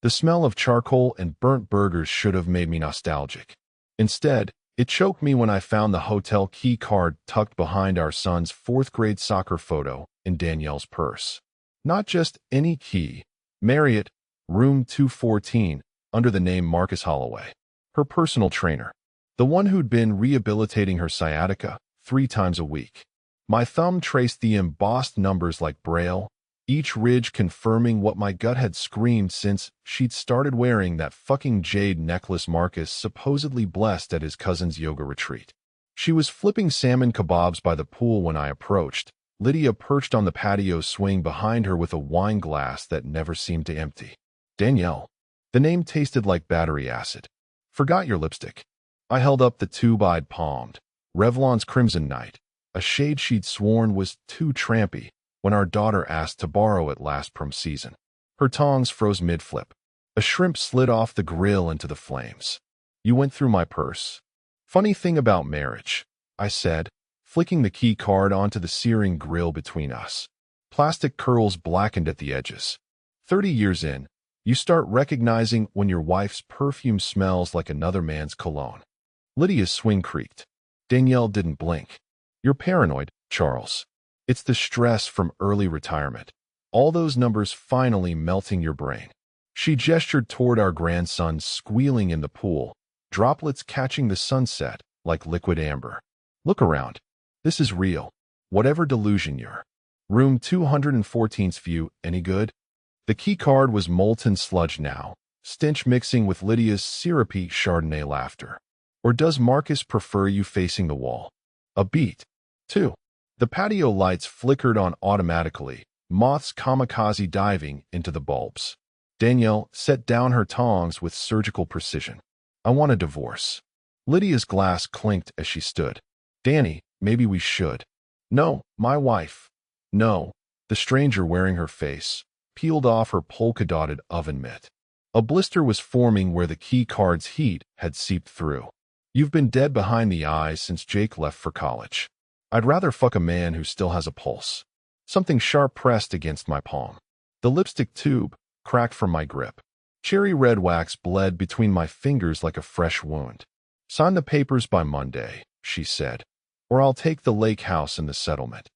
The smell of charcoal and burnt burgers should have made me nostalgic. Instead, it choked me when I found the hotel key card tucked behind our son's fourth-grade soccer photo in Danielle's purse. Not just any key. Marriott, room 214, under the name Marcus Holloway. Her personal trainer. The one who'd been rehabilitating her sciatica 3 times a week. My thumb traced the embossed numbers like Braille, each ridge confirming what my gut had screamed since she'd started wearing that fucking jade necklace Marcus supposedly blessed at his cousin's yoga retreat. She was flipping salmon kebabs by the pool when I approached, Lydia perched on the patio swing behind her with a wine glass that never seemed to empty. Danielle. The name tasted like battery acid. Forgot your lipstick. I held up the tube I'd palmed. Revlon's Crimson Night, a shade she'd sworn was too trampy when our daughter asked to borrow it last prom season. Her tongs froze mid-flip. A shrimp slid off the grill into the flames. You went through my purse. Funny thing about marriage, I said, flicking the key card onto the searing grill between us. Plastic curls blackened at the edges. 30 years in, you start recognizing when your wife's perfume smells like another man's cologne. Lydia's swing creaked. Danielle didn't blink. You're paranoid, Charles. It's the stress from early retirement. All those numbers finally melting your brain. She gestured toward our grandson squealing in the pool, droplets catching the sunset like liquid amber. Look around. This is real. Whatever delusion you're. Room 214's view, any good? The key card was molten sludge now, stench mixing with Lydia's syrupy Chardonnay laughter. Or does Marcus prefer you facing the wall? A beat. 2. The patio lights flickered on automatically, moths kamikaze diving into the bulbs. Danielle set down her tongs with surgical precision. I want a divorce. Lydia's glass clinked as she stood. Danny, maybe we should. No, my wife. No. The stranger wearing her face peeled off her polka-dotted oven mitt. A blister was forming where the key card's heat had seeped through. You've been dead behind the eyes since Jake left for college. I'd rather fuck a man who still has a pulse. Something sharp pressed against my palm. The lipstick tube cracked from my grip. Cherry red wax bled between my fingers like a fresh wound. Sign the papers by Monday, she said, or I'll take the lake house in the settlement.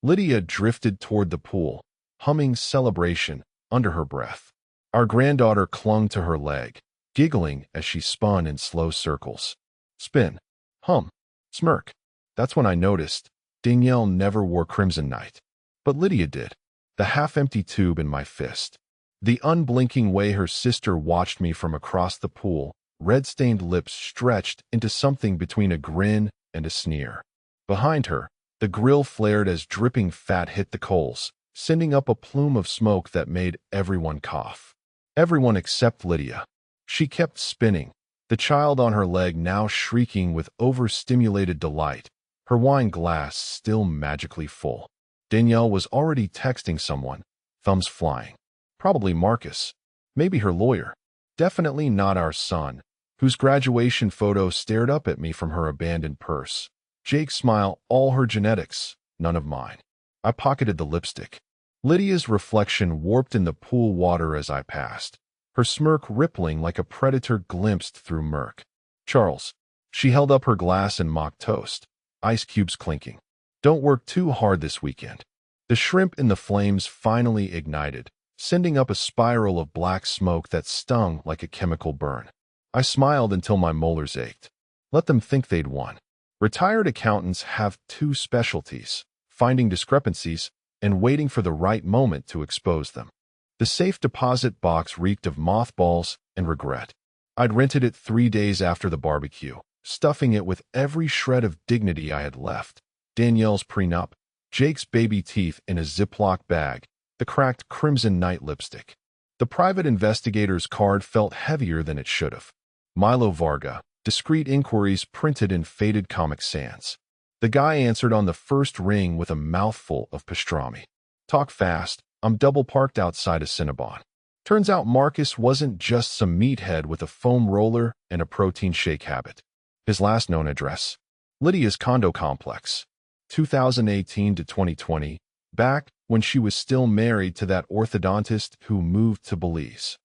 Lydia drifted toward the pool, humming Celebration under her breath. Our granddaughter clung to her leg, giggling as she spun in slow circles. Spin. Hum. Smirk. That's when I noticed Danielle never wore Crimson Night. But Lydia did. The half-empty tube in my fist. The unblinking way her sister watched me from across the pool, red-stained lips stretched into something between a grin and a sneer. Behind her, the grill flared as dripping fat hit the coals, sending up a plume of smoke that made everyone cough. Everyone except Lydia. She kept spinning, the child on her leg now shrieking with overstimulated delight, her wine glass still magically full. Danielle was already texting someone, thumbs flying. Probably Marcus. Maybe her lawyer. Definitely not our son, whose graduation photo stared up at me from her abandoned purse. Jake's smile, all her genetics, none of mine. I pocketed the lipstick. Lydia's reflection warped in the pool water as I passed, her smirk rippling like a predator glimpsed through murk. Charles. She held up her glass and mock toast, ice cubes clinking. Don't work too hard this weekend. The shrimp in the flames finally ignited, sending up a spiral of black smoke that stung like a chemical burn. I smiled until my molars ached. Let them think they'd won. Retired accountants have 2 specialties: finding discrepancies and waiting for the right moment to expose them. The safe deposit box reeked of mothballs and regret. I'd rented it 3 days after the barbecue, stuffing it with every shred of dignity I had left. Danielle's prenup, Jake's baby teeth in a Ziploc bag, the cracked Crimson Night lipstick. The private investigator's card felt heavier than it should have. Milo Varga, discreet inquiries printed in faded Comic Sans. The guy answered on the first ring with a mouthful of pastrami. Talk fast, I'm double parked outside a Cinnabon. Turns out Marcus wasn't just some meathead with a foam roller and a protein shake habit. His last known address: Lydia's condo complex. 2018 to 2020, back when she was still married to that orthodontist who moved to Belize.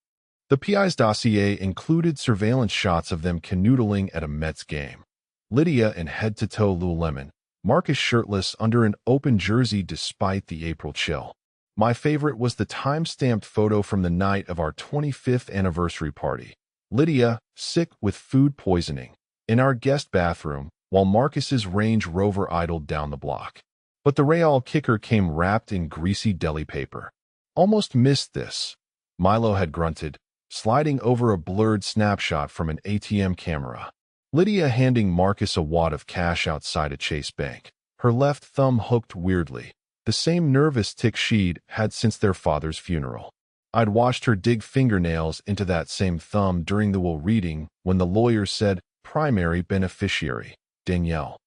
The PI's dossier included surveillance shots of them canoodling at a Mets game. Lydia in head-to-toe Lululemon, Marcus shirtless under an open jersey despite the April chill. My favorite was the time-stamped photo from the night of our 25th anniversary party. Lydia, sick with food poisoning, in our guest bathroom, while Marcus's Range Rover idled down the block. But the Real kicker came wrapped in greasy deli paper. Almost missed this, Milo had grunted, sliding over a blurred snapshot from an ATM camera. Lydia handing Marcus a wad of cash outside a Chase bank, her left thumb hooked weirdly, the same nervous tick she'd had since their father's funeral. I'd watched her dig fingernails into that same thumb during the will reading when the lawyer said, "Primary beneficiary, Danielle."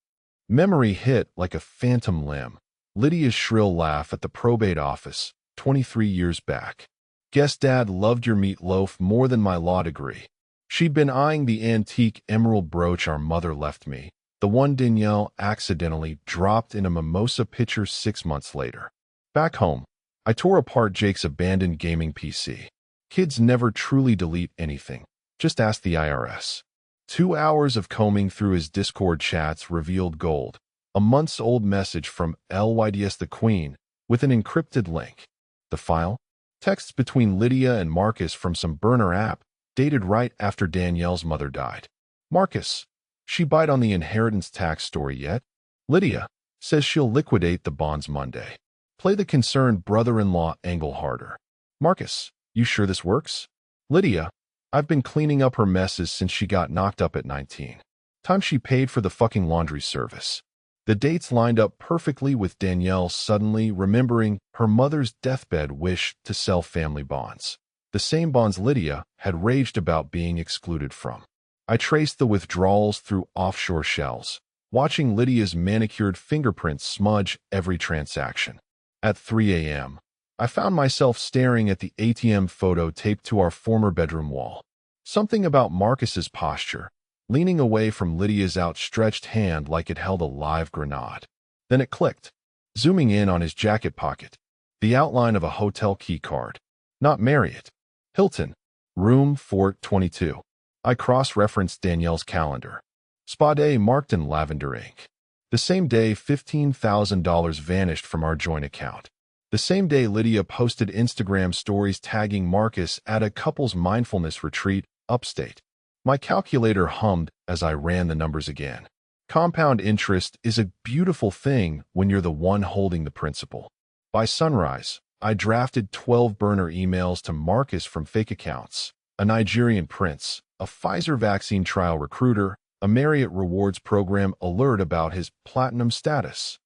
Memory hit like a phantom limb. Lydia's shrill laugh at the probate office, 23 years back. "Guess Dad loved your meatloaf more than my law degree." She'd been eyeing the antique emerald brooch our mother left me, the one Danielle accidentally dropped in a mimosa pitcher 6 months later. Back home, I tore apart Jake's abandoned gaming PC. Kids never truly delete anything. Just ask the IRS. 2 hours of combing through his Discord chats revealed gold. A months-old message from LYDS the Queen with an encrypted link. The file? Texts between Lydia and Marcus from some burner app, dated right after Danielle's mother died. Marcus, she bite on the inheritance tax story yet? Lydia says she'll liquidate the bonds Monday. Play the concerned brother-in-law angle harder. Marcus, you sure this works? Lydia, I've been cleaning up her messes since she got knocked up at 19. Time she paid for the fucking laundry service. The dates lined up perfectly with Danielle suddenly remembering her mother's deathbed wish to sell family bonds. The same bonds Lydia had raged about being excluded from. I traced the withdrawals through offshore shells, watching Lydia's manicured fingerprints smudge every transaction. At 3 a.m., I found myself staring at the ATM photo taped to our former bedroom wall. Something about Marcus's posture, leaning away from Lydia's outstretched hand like it held a live grenade. Then it clicked, zooming in on his jacket pocket, the outline of a hotel key card. Not Marriott. Hilton. Room 422. I cross-referenced Danielle's calendar. Spa day marked in lavender ink. The same day $15,000 vanished from our joint account. The same day Lydia posted Instagram stories tagging Marcus at a couple's mindfulness retreat upstate. My calculator hummed as I ran the numbers again. Compound interest is a beautiful thing when you're the one holding the principal. By sunrise, I drafted 12 burner emails to Marcus from fake accounts, a Nigerian prince, a Pfizer vaccine trial recruiter, a Marriott Rewards program alert about his platinum status.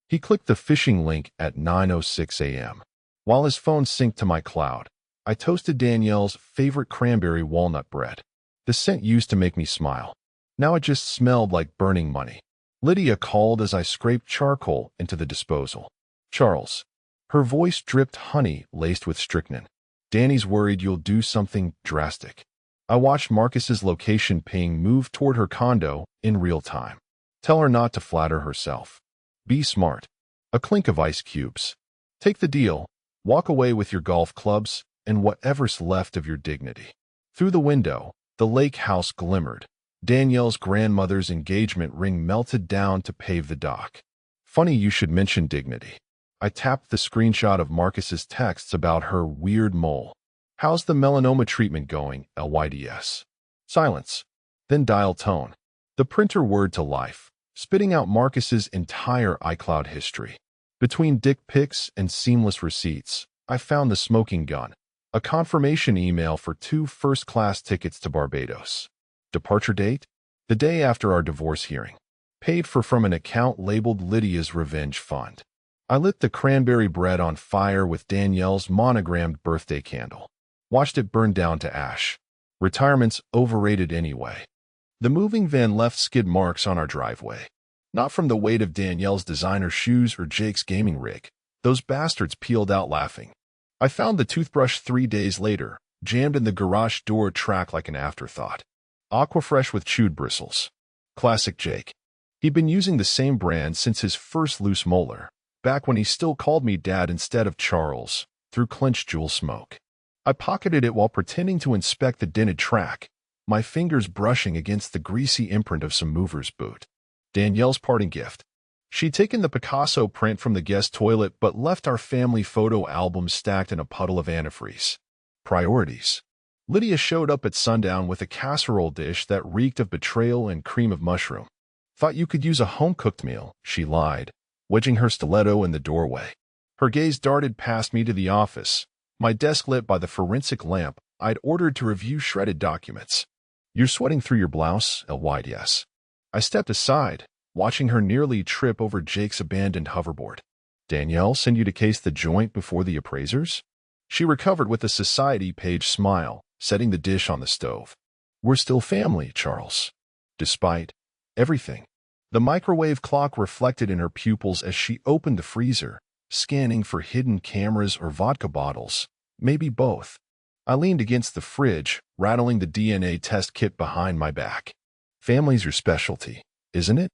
He clicked the phishing link at 9:06 a.m. While his phone synced to my cloud, I toasted Danielle's favorite cranberry walnut bread. The scent used to make me smile. Now it just smelled like burning money. Lydia called as I scraped charcoal into the disposal. "Charles." Her voice dripped honey laced with strychnine. "Danny's worried you'll do something drastic." I watched Marcus's location ping move toward her condo in real time. "Tell her not to flatter herself. Be smart." A clink of ice cubes. "Take the deal. Walk away with your golf clubs and whatever's left of your dignity." Through the window, the lake house glimmered. Danielle's grandmother's engagement ring melted down to pave the dock. Funny you should mention dignity. I tapped the screenshot of Marcus's texts about her weird mole. "How's the melanoma treatment going, LYDS?" Silence. Then dial tone. The printer whirred to life, spitting out Marcus's entire iCloud history. Between dick pics and seamless receipts, I found the smoking gun. A confirmation email for 2 first-class tickets to Barbados. Departure date? The day after our divorce hearing. Paid for from an account labeled Lydia's Revenge Fund. I lit the cranberry bread on fire with Danielle's monogrammed birthday candle. Watched it burn down to ash. Retirement's overrated anyway. The moving van left skid marks on our driveway. Not from the weight of Danielle's designer shoes or Jake's gaming rig. Those bastards peeled out laughing. I found the toothbrush 3 days later, jammed in the garage door track like an afterthought. Aquafresh with chewed bristles. Classic Jake. He'd been using the same brand since his first loose molar, back when he still called me Dad instead of Charles, through clenched jewel smoke. I pocketed it while pretending to inspect the dented track, my fingers brushing against the greasy imprint of some mover's boot. Danielle's parting gift. She'd taken the Picasso print from the guest toilet but left our family photo album stacked in a puddle of antifreeze. Priorities. Lydia showed up at sundown with a casserole dish that reeked of betrayal and cream of mushroom. Thought you could use a home-cooked meal, she lied, wedging her stiletto in the doorway. Her gaze darted past me to the office, my desk lit by the forensic lamp I'd ordered to review shredded documents. You're sweating through your blouse, L-wide yes. I stepped aside, watching her nearly trip over Jake's abandoned hoverboard. Danielle send you to case the joint before the appraisers? She recovered with a society page smile, setting the dish on the stove. We're still family, Charles. Despite everything. The microwave clock reflected in her pupils as she opened the freezer, scanning for hidden cameras or vodka bottles, maybe both. I leaned against the fridge, rattling the DNA test kit behind my back. Family's your specialty, isn't it?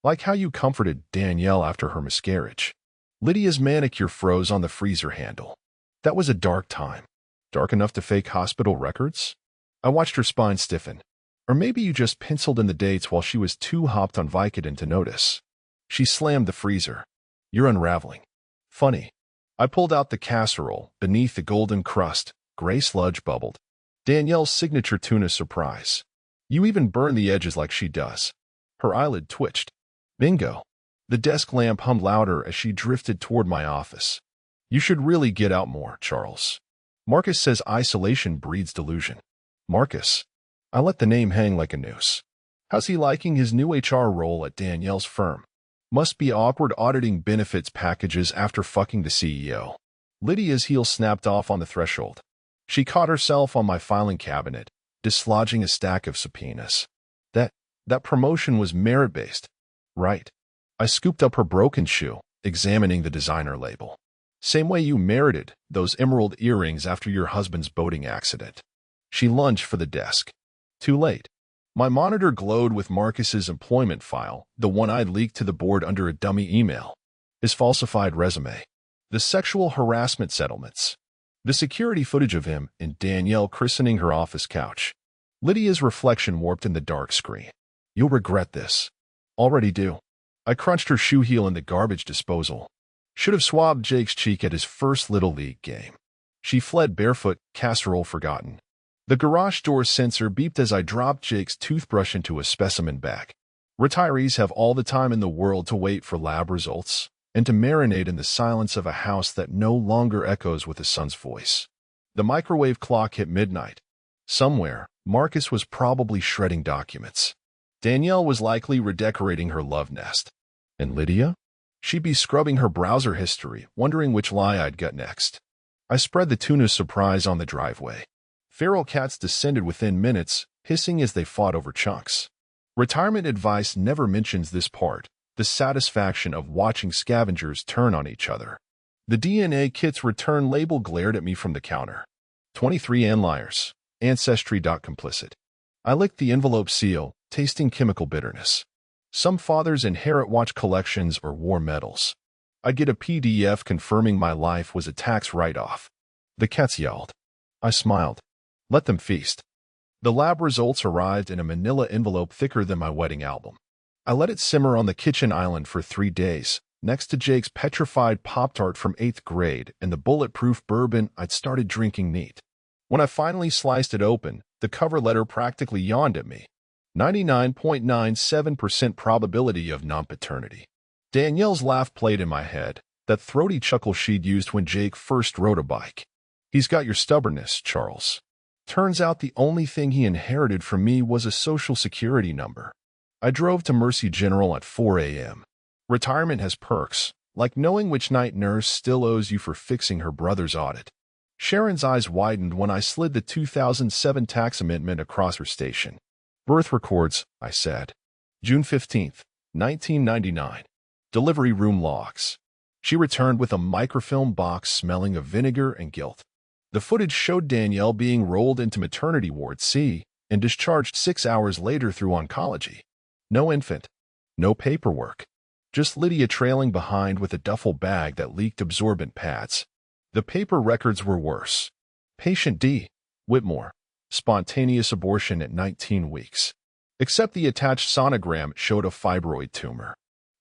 Like how you comforted Danielle after her miscarriage. Lydia's manicure froze on the freezer handle. That was a dark time. Dark enough to fake hospital records? I watched her spine stiffen. Or maybe you just penciled in the dates while she was too hopped on Vicodin to notice. She slammed the freezer. You're unraveling. Funny. I pulled out the casserole. Beneath the golden crust, gray sludge bubbled. Danielle's signature tuna surprise. You even burn the edges like she does. Her eyelid twitched. Bingo. The desk lamp hummed louder as she drifted toward my office. You should really get out more, Charles. Marcus says isolation breeds delusion. Marcus. I let the name hang like a noose. How's he liking his new HR role at Danielle's firm? Must be awkward auditing benefits packages after fucking the CEO. Lydia's heel snapped off on the threshold. She caught herself on my filing cabinet, dislodging a stack of subpoenas. That promotion was merit-based. Right. I scooped up her broken shoe, examining the designer label. Same way you merited those emerald earrings after your husband's boating accident. She lunged for the desk. Too late. My monitor glowed with Marcus's employment file, the one I'd leaked to the board under a dummy email. His falsified resume. The sexual harassment settlements. The security footage of him and Danielle christening her office couch. Lydia's reflection warped in the dark screen. You'll regret this. Already do. I crunched her shoe heel in the garbage disposal. Should have swabbed Jake's cheek at his first Little League game. She fled barefoot, casserole forgotten. The garage door sensor beeped as I dropped Jake's toothbrush into a specimen bag. Retirees have all the time in the world to wait for lab results and to marinate in the silence of a house that no longer echoes with a son's voice. The microwave clock hit midnight. Somewhere, Marcus was probably shredding documents. Danielle was likely redecorating her love nest. And Lydia? She'd be scrubbing her browser history, wondering which lie I'd get next. I spread the tuna surprise on the driveway. Feral cats descended within minutes, hissing as they fought over chunks. Retirement advice never mentions this part, the satisfaction of watching scavengers turn on each other. The DNA kit's return label glared at me from the counter. 23 and liars. Ancestry.complicit. I licked the envelope seal, tasting chemical bitterness. Some fathers inherit watch collections or war medals. I'd get a PDF confirming my life was a tax write-off. The cats yelled. I smiled. Let them feast. The lab results arrived in a manila envelope thicker than my wedding album. I let it simmer on the kitchen island for 3 days, next to Jake's petrified Pop-Tart from 8th grade and the bulletproof bourbon I'd started drinking neat. When I finally sliced it open, the cover letter practically yawned at me. 99.97% probability of non-paternity. Danielle's laugh played in my head, that throaty chuckle she'd used when Jake first rode a bike. He's got your stubbornness, Charles. Turns out the only thing he inherited from me was a social security number. I drove to Mercy General at 4 a.m. Retirement has perks, like knowing which night nurse still owes you for fixing her brother's audit. Sharon's eyes widened when I slid the 2007 tax amendment across her station. Birth records, I said. June 15, 1999. Delivery room logs. She returned with a microfilm box smelling of vinegar and guilt. The footage showed Danielle being rolled into maternity ward C and discharged 6 hours later through oncology. No infant. No paperwork. Just Lydia trailing behind with a duffel bag that leaked absorbent pads. The paper records were worse. Patient D. Whitmore. Spontaneous abortion at 19 weeks. Except the attached sonogram showed a fibroid tumor.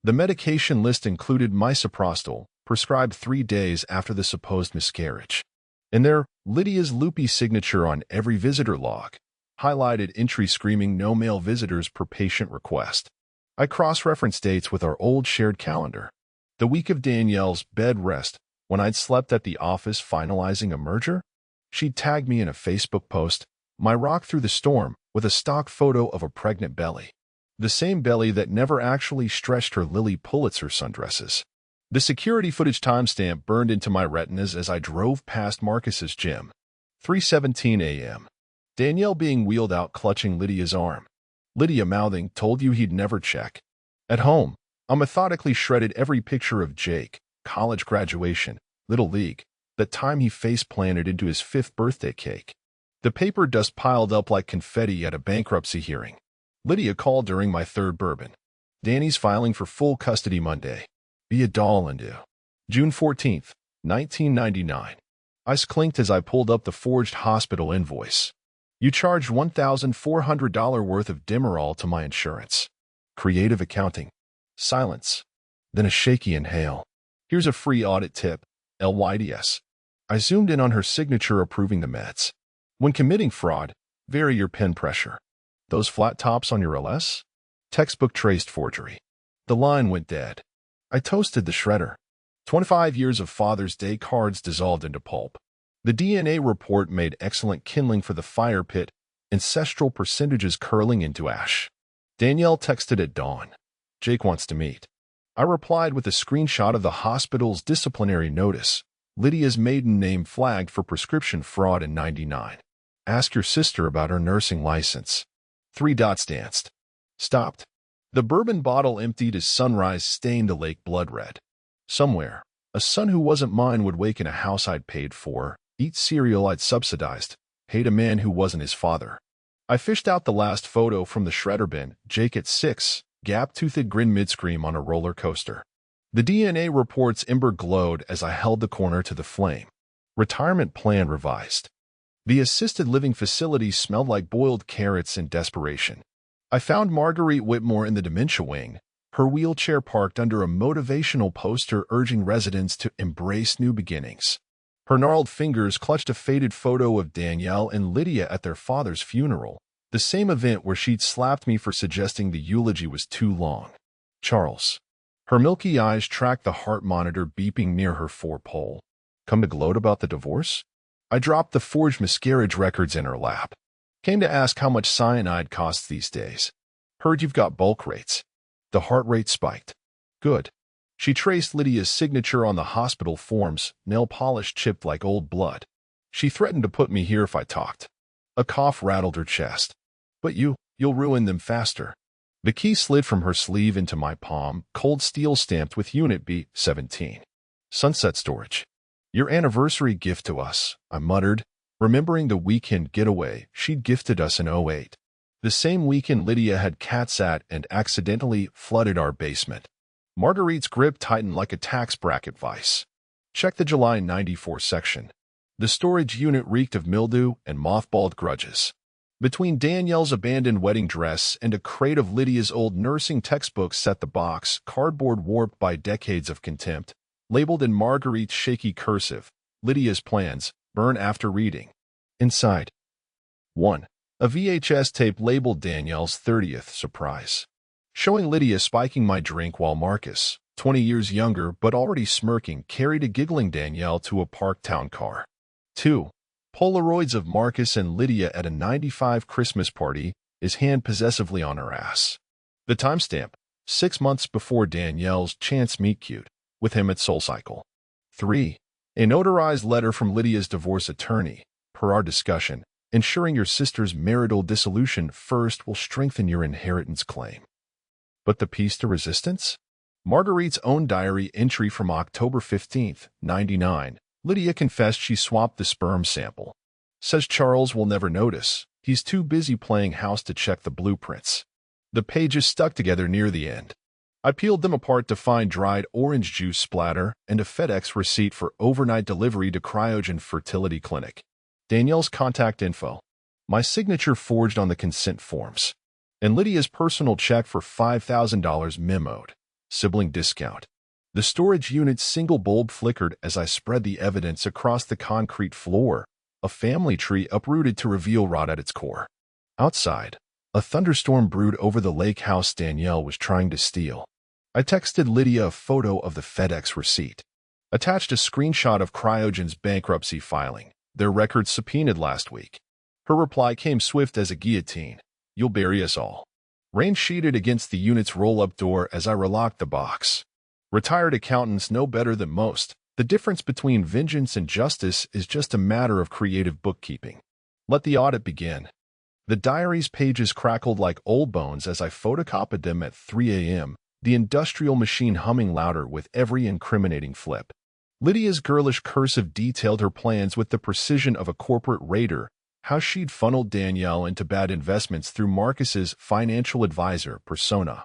The medication list included misoprostol, prescribed 3 days after the supposed miscarriage. And there, Lydia's loopy signature on every visitor log, highlighted entry screaming no male visitors per patient request. I cross-referenced dates with our old shared calendar. The week of Danielle's bed rest, when I'd slept at the office finalizing a merger, she'd tagged me in a Facebook post, my rock through the storm, with a stock photo of a pregnant belly. The same belly that never actually stretched her Lily Pulitzer sundresses. The security footage timestamp burned into my retinas as I drove past Marcus's gym. 3:17 a.m. Danielle being wheeled out clutching Lydia's arm. Lydia mouthing, told you he'd never check. At home, I methodically shredded every picture of Jake, college graduation, Little League, the time he face-planted into his 5th birthday cake. The paper dust piled up like confetti at a bankruptcy hearing. Lydia called during my 3rd bourbon. Danny's filing for full custody Monday. Be a doll and do. June 14th, 1999. Ice clinked as I pulled up the forged hospital invoice. You charged $1,400 worth of Demerol to my insurance. Creative accounting. Silence. Then a shaky inhale. Here's a free audit tip, LYDS. I zoomed in on her signature approving the meds. When committing fraud, vary your pen pressure. Those flat tops on your LS? Textbook traced forgery. The line went dead. I toasted the shredder. 25 years of Father's Day cards dissolved into pulp. The DNA report made excellent kindling for the fire pit, ancestral percentages curling into ash. Danielle texted at dawn. Jake wants to meet. I replied with a screenshot of the hospital's disciplinary notice. Lydia's maiden name flagged for prescription fraud in '99. Ask your sister about her nursing license. 3 dots danced. Stopped. The bourbon bottle emptied as sunrise stained the lake blood red. Somewhere, a son who wasn't mine would wake in a house I'd paid for, eat cereal I'd subsidized, hate a man who wasn't his father. I fished out the last photo from the shredder bin, Jake at 6, gap-toothed grin midscream on a roller coaster. The DNA report's ember glowed as I held the corner to the flame. Retirement plan revised. The assisted living facility smelled like boiled carrots in desperation. I found Marguerite Whitmore in the dementia wing, her wheelchair parked under a motivational poster urging residents to embrace new beginnings. Her gnarled fingers clutched a faded photo of Danielle and Lydia at their father's funeral, the same event where she'd slapped me for suggesting the eulogy was too long. Charles. Her milky eyes tracked the heart monitor beeping near her forepole. Come to gloat about the divorce? I dropped the forged miscarriage records in her lap. Came to ask how much cyanide costs these days. Heard you've got bulk rates. The heart rate spiked. Good. She traced Lydia's signature on the hospital forms, nail polish chipped like old blood. She threatened to put me here if I talked. A cough rattled her chest. But you'll ruin them faster. The key slid from her sleeve into my palm, cold steel stamped with Unit B-17. Sunset storage. Your anniversary gift to us, I muttered, remembering the weekend getaway she'd gifted us in '08. The same weekend Lydia had cats at and accidentally flooded our basement. Marguerite's grip tightened like a tax bracket vice. Check the July '94 section. The storage unit reeked of mildew and mothballed grudges. Between Danielle's abandoned wedding dress and a crate of Lydia's old nursing textbooks set the box, cardboard warped by decades of contempt, labeled in Marguerite's shaky cursive, Lydia's plans, burn after reading. Inside. 1. A VHS tape labeled Danielle's 30th surprise. Showing Lydia spiking my drink while Marcus, 20 years younger but already smirking, carried a giggling Danielle to a parked town car. 2. Polaroids of Marcus and Lydia at a '95 Christmas party, his hand possessively on her ass. The timestamp, 6 months before Danielle's chance meet-cute, with him at SoulCycle. 3. A notarized letter from Lydia's divorce attorney, per our discussion, ensuring your sister's marital dissolution first will strengthen your inheritance claim. But the piece de resistance? Marguerite's own diary entry from October 15th, '99. Lydia confessed she swapped the sperm sample. Says Charles will never notice. He's too busy playing house to check the blueprints. The pages stuck together near the end. I peeled them apart to find dried orange juice splatter and a FedEx receipt for overnight delivery to Cryogen Fertility Clinic. Danielle's contact info, my signature forged on the consent forms, and Lydia's personal check for $5,000 memoed, sibling discount. The storage unit's single bulb flickered as I spread the evidence across the concrete floor, a family tree uprooted to reveal rot at its core. Outside, a thunderstorm brewed over the lake house Danielle was trying to steal. I texted Lydia a photo of the FedEx receipt, attached a screenshot of Cryogen's bankruptcy filing, their records subpoenaed last week. Her reply came swift as a guillotine. You'll bury us all. Rain sheeted against the unit's roll-up door as I relocked the box. Retired accountants know better than most. The difference between vengeance and justice is just a matter of creative bookkeeping. Let the audit begin. The diary's pages crackled like old bones as I photocopied them at 3 a.m., the industrial machine humming louder with every incriminating flip. Lydia's girlish cursive detailed her plans with the precision of a corporate raider, how she'd funneled Danielle into bad investments through Marcus's financial advisor persona,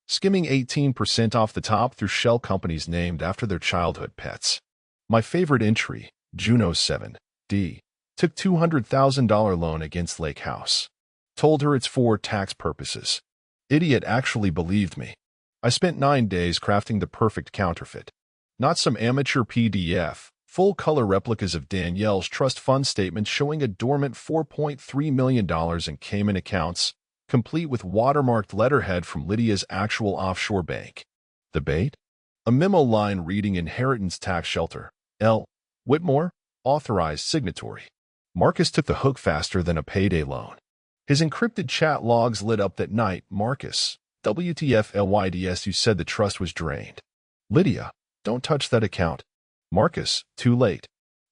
skimming 18% off the top through shell companies named after their childhood pets. My favorite entry, Juno 7D, took $200,000 loan against Lake House. Told her it's for tax purposes. Idiot actually believed me. I spent 9 days crafting the perfect counterfeit. Not some amateur PDF, full-color replicas of Danielle's trust fund statements showing a dormant $4.3 million in Cayman accounts, complete with watermarked letterhead from Lydia's actual offshore bank. The bait? A memo line reading Inheritance Tax Shelter, L. Whitmore, authorized signatory. Marcus took the hook faster than a payday loan. His encrypted chat logs lit up that night. Marcus, WTF LYDS, you said the trust was drained. Lydia, don't touch that account. Marcus, too late.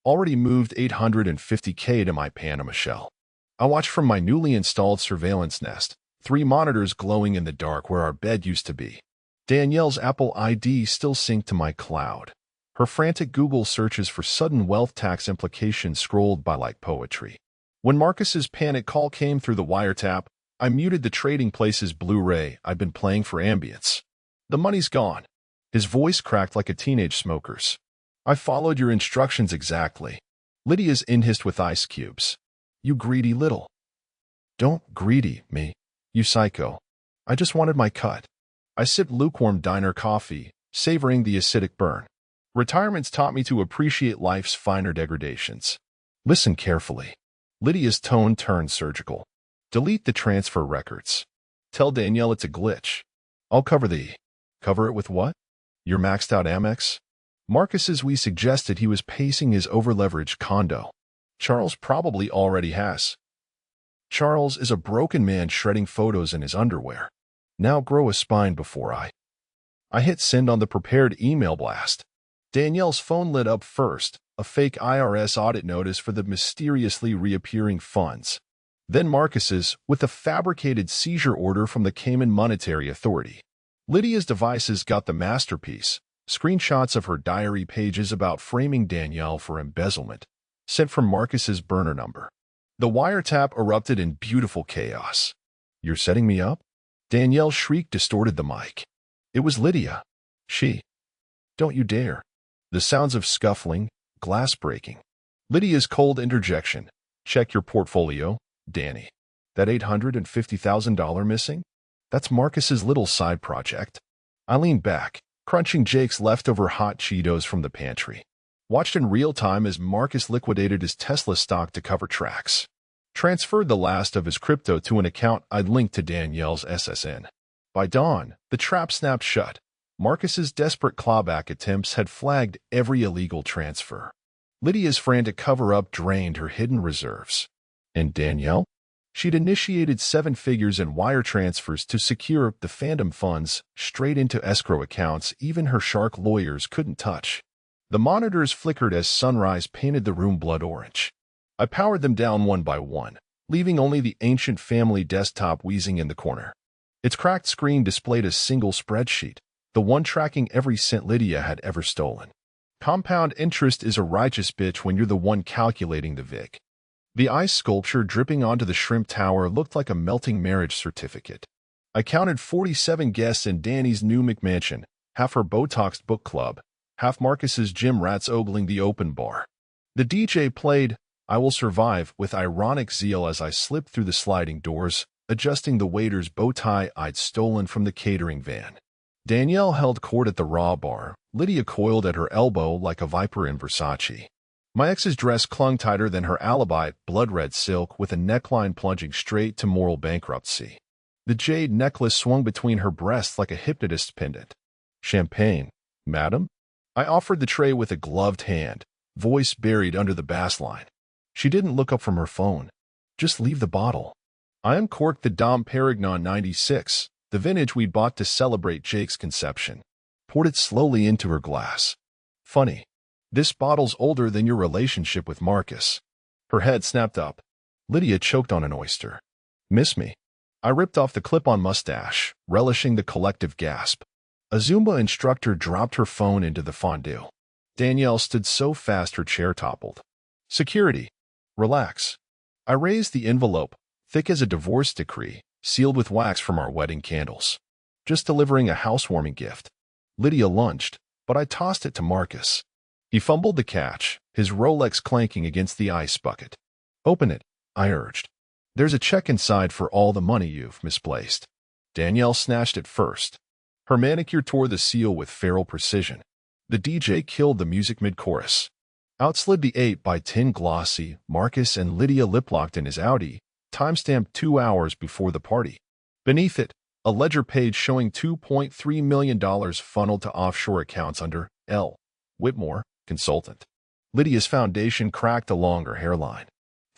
Already moved $850K to my Panama shell. I watched from my newly installed surveillance nest, 3 monitors glowing in the dark where our bed used to be. Danielle's Apple ID still synced to my cloud. Her frantic Google searches for sudden wealth tax implications scrolled by like poetry. When Marcus's panic call came through the wiretap, I muted the Trading Places Blu-ray I'd been playing for ambience. The money's gone. His voice cracked like a teenage smoker's. I followed your instructions exactly. Lydia's in-hissed with ice cubes. You greedy little. Don't greedy me, you psycho. I just wanted my cut. I sipped lukewarm diner coffee, savoring the acidic burn. Retirement's taught me to appreciate life's finer degradations. Listen carefully. Lydia's tone turned surgical. Delete the transfer records. Tell Danielle it's a glitch. I'll cover it with what? Your maxed out Amex? Marcus's we suggested he was pacing his over-leveraged condo. Charles probably already has. Charles is a broken man shredding photos in his underwear. Now grow a spine before I hit send on the prepared email blast. Danielle's phone lit up first, a fake IRS audit notice for the mysteriously reappearing funds. Then Marcus's, with a fabricated seizure order from the Cayman Monetary Authority. Lydia's devices got the masterpiece, screenshots of her diary pages about framing Danielle for embezzlement, sent from Marcus's burner number. The wiretap erupted in beautiful chaos. You're setting me up? Danielle's shriek distorted the mic. It was Lydia. She. Don't you dare. The sounds of scuffling, glass breaking. Lydia's cold interjection. Check your portfolio, Danny. That $850,000 missing? That's Marcus's little side project. I leaned back, crunching Jake's leftover hot Cheetos from the pantry. Watched in real time as Marcus liquidated his Tesla stock to cover tracks. Transferred the last of his crypto to an account I'd linked to Danielle's SSN. By dawn, the trap snapped shut. Marcus's desperate clawback attempts had flagged every illegal transfer. Lydia's frantic cover-up drained her hidden reserves. And Danielle? She'd initiated 7 figures in wire transfers to secure the Phantom funds straight into escrow accounts even her shark lawyers couldn't touch. The monitors flickered as sunrise painted the room blood orange. I powered them down one by one, leaving only the ancient family desktop wheezing in the corner. Its cracked screen displayed a single spreadsheet, the one tracking every cent Lydia had ever stolen. Compound interest is a righteous bitch when you're the one calculating the VIC. The ice sculpture dripping onto the shrimp tower looked like a melting marriage certificate. I counted 47 guests in Danny's new McMansion, half her Botoxed book club, half Marcus's gym rats ogling the open bar. The DJ played I will survive, with ironic zeal as I slipped through the sliding doors, adjusting the waiter's bow tie I'd stolen from the catering van. Danielle held court at the raw bar, Lydia coiled at her elbow like a viper in Versace. My ex's dress clung tighter than her alibi, blood-red silk with a neckline plunging straight to moral bankruptcy. The jade necklace swung between her breasts like a hypnotist's pendant. Champagne, madam? I offered the tray with a gloved hand, voice buried under the bass line. She didn't look up from her phone. Just leave the bottle. I uncorked the Dom Perignon 96, the vintage we'd bought to celebrate Jake's conception. Poured it slowly into her glass. Funny. This bottle's older than your relationship with Marcus. Her head snapped up. Lydia choked on an oyster. Miss me? I ripped off the clip-on mustache, relishing the collective gasp. A Zumba instructor dropped her phone into the fondue. Danielle stood so fast her chair toppled. Security. Relax. I raised the envelope, thick as a divorce decree, sealed with wax from our wedding candles. Just delivering a housewarming gift. Lydia lunged, but I tossed it to Marcus. He fumbled the catch, his Rolex clanking against the ice bucket. Open it, I urged. There's a check inside for all the money you've misplaced. Danielle snatched it first. Her manicure tore the seal with feral precision. The DJ killed the music mid-chorus. Out slid the 8x10 glossy, Marcus and Lydia lip-locked in his Audi, timestamped 2 hours before the party. Beneath it, a ledger page showing $2.3 million funneled to offshore accounts under L. Whitmore, consultant. Lydia's foundation cracked along her hairline.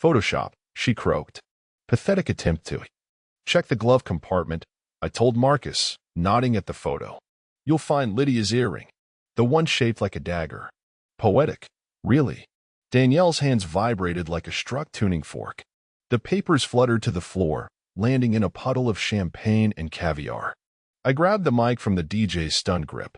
Photoshop, she croaked. Pathetic attempt to. Check the glove compartment, I told Marcus, nodding at the photo. You'll find Lydia's earring. The one shaped like a dagger. Poetic. Really. Danielle's hands vibrated like a struck tuning fork. The papers fluttered to the floor, landing in a puddle of champagne and caviar. I grabbed the mic from the DJ's stunned grip.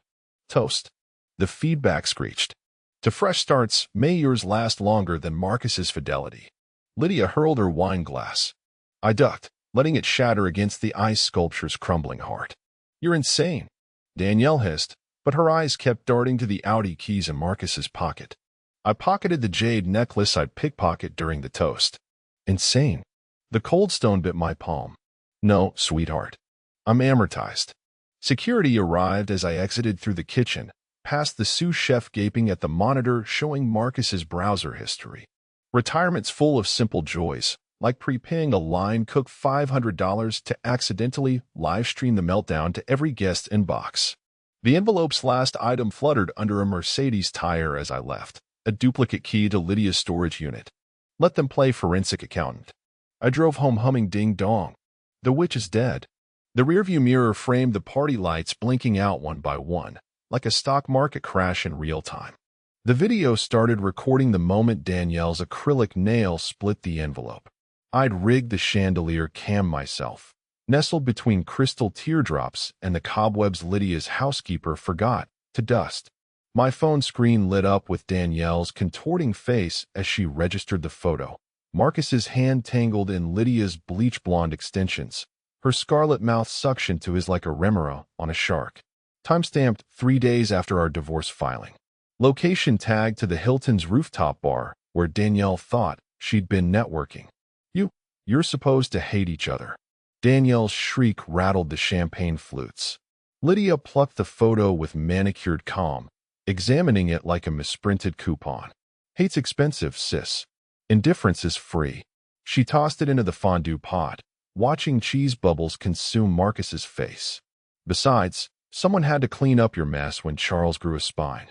Toast. The feedback screeched. To fresh starts, may yours last longer than Marcus's fidelity. Lydia hurled her wine glass. I ducked, letting it shatter against the ice sculpture's crumbling heart. You're insane. Danielle hissed, but her eyes kept darting to the Audi keys in Marcus's pocket. I pocketed the jade necklace I'd pickpocket during the toast. Insane. The cold stone bit my palm. No, sweetheart. I'm amortized. Security arrived as I exited through the kitchen, past the sous chef gaping at the monitor showing Marcus's browser history. Retirement's full of simple joys, like prepaying a line cook $500 to accidentally live-stream the meltdown to every guest inbox. The envelope's last item fluttered under a Mercedes tire as I left, a duplicate key to Lydia's storage unit. Let them play forensic accountant. I drove home humming Ding Dong. The witch is dead. The rearview mirror framed the party lights blinking out one by one, like a stock market crash in real time. The video started recording the moment Danielle's acrylic nail split the envelope. I'd rigged the chandelier cam myself, nestled between crystal teardrops and the cobwebs Lydia's housekeeper forgot to dust. My phone screen lit up with Danielle's contorting face as she registered the photo. Marcus's hand tangled in Lydia's bleach blonde extensions, her scarlet mouth suctioned to his like a remora on a shark. Timestamped 3 days after our divorce filing. Location tagged to the Hilton's rooftop bar, where Danielle thought she'd been networking. You're supposed to hate each other. Danielle's shriek rattled the champagne flutes. Lydia plucked the photo with manicured calm, examining it like a misprinted coupon. Hate's expensive, sis. Indifference is free. She tossed it into the fondue pot, watching cheese bubbles consume Marcus's face. Besides, someone had to clean up your mess when Charles grew a spine.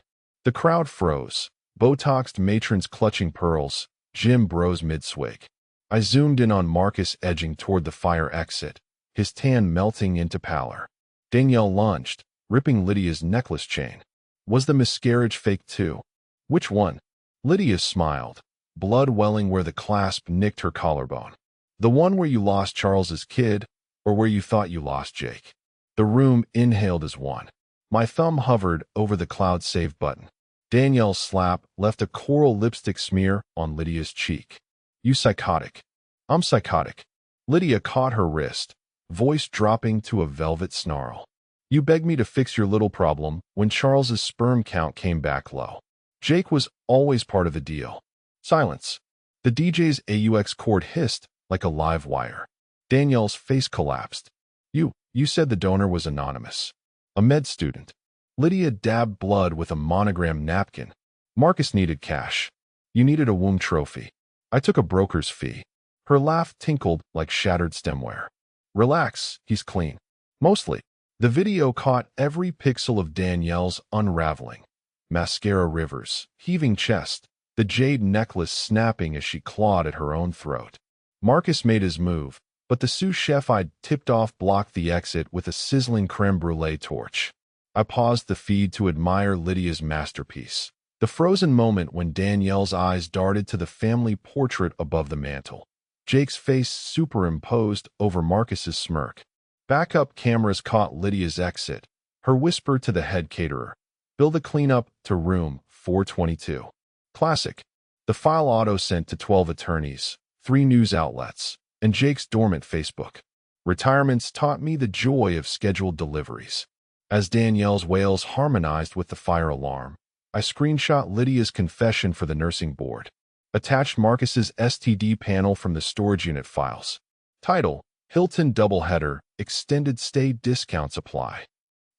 The crowd froze, Botoxed matrons clutching pearls, gym bros mid-swig. I zoomed in on Marcus edging toward the fire exit, his tan melting into pallor. Danielle lunged, ripping Lydia's necklace chain. Was the miscarriage fake too? Which one? Lydia smiled, blood welling where the clasp nicked her collarbone. The one where you lost Charles's kid, or where you thought you lost Jake? The room inhaled as one. My thumb hovered over the cloud save button. Danielle's slap left a coral lipstick smear on Lydia's cheek. You psychotic. I'm psychotic. Lydia caught her wrist, voice dropping to a velvet snarl. You begged me to fix your little problem when Charles's sperm count came back low. Jake was always part of the deal. Silence. The DJ's AUX cord hissed like a live wire. Danielle's face collapsed. You said the donor was anonymous. A med student. Lydia dabbed blood with a monogram napkin. Marcus needed cash. You needed a womb trophy. I took a broker's fee. Her laugh tinkled like shattered stemware. Relax, he's clean. Mostly. The video caught every pixel of Danielle's unraveling. Mascara rivers, heaving chest, the jade necklace snapping as she clawed at her own throat. Marcus made his move, but the sous chef I'd tipped off blocked the exit with a sizzling creme brulee torch. I paused the feed to admire Lydia's masterpiece. The frozen moment when Danielle's eyes darted to the family portrait above the mantel. Jake's face superimposed over Marcus's smirk. Backup cameras caught Lydia's exit. Her whisper to the head caterer. Bill the cleanup to room 422. Classic. The file auto-sent to 12 attorneys, 3 news outlets, and Jake's dormant Facebook. Retirements taught me the joy of scheduled deliveries. As Danielle's wails harmonized with the fire alarm, I screenshot Lydia's confession for the nursing board. Attached Marcus's STD panel from the storage unit files. Title, Hilton Doubleheader, Extended Stay Discounts Apply.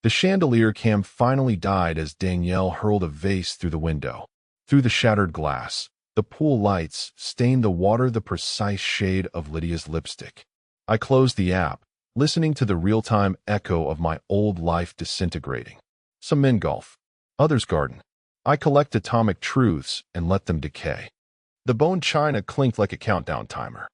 The chandelier cam finally died as Danielle hurled a vase through the window. Through the shattered glass, the pool lights stained the water the precise shade of Lydia's lipstick. I closed the app, listening to the real-time echo of my old life disintegrating. Some men golf, others garden. I collect atomic truths and let them decay. The bone china clinked like a countdown timer.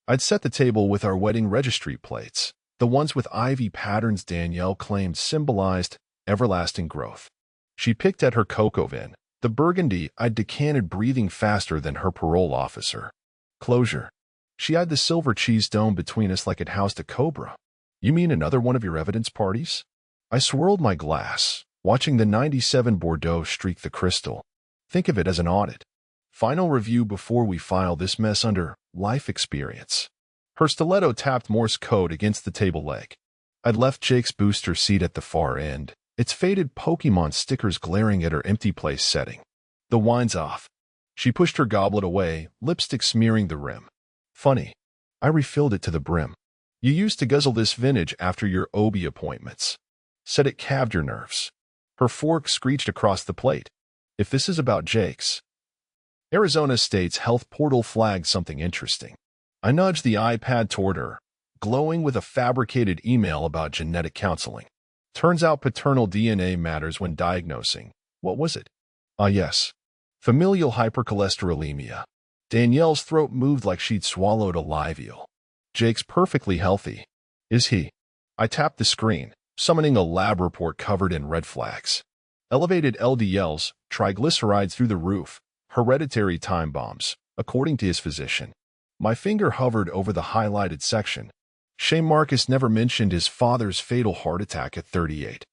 I'd set the table with our wedding registry plates, the ones with ivy patterns Danielle claimed symbolized everlasting growth. She picked at her cocoa vin, the burgundy I'd decanted breathing faster than her parole officer. Closure. She eyed the silver cheese dome between us like it housed a cobra. You mean another one of your evidence parties? I swirled my glass, watching the 97 Bordeaux streak the crystal. Think of it as an audit. Final review before we file this mess under life experience. Her stiletto tapped Morse code against the table leg. I'd left Jake's booster seat at the far end, its faded Pokemon stickers glaring at her empty place setting. The wine's off. She pushed her goblet away, lipstick smearing the rim. Funny. I refilled it to the brim. You used to guzzle this vintage after your OB appointments. Said it calved your nerves. Her fork screeched across the plate. If this is about Jake's. Arizona State's health portal flagged something interesting. I nudged the iPad toward her, glowing with a fabricated email about genetic counseling. Turns out paternal DNA matters when diagnosing. What was it? Yes. Familial hypercholesterolemia. Danielle's throat moved like she'd swallowed a live eel. Jake's perfectly healthy. Is he? I tapped the screen, summoning a lab report covered in red flags. Elevated LDLs, triglycerides through the roof, hereditary time bombs, according to his physician. My finger hovered over the highlighted section. Shame Marcus never mentioned his father's fatal heart attack at 38.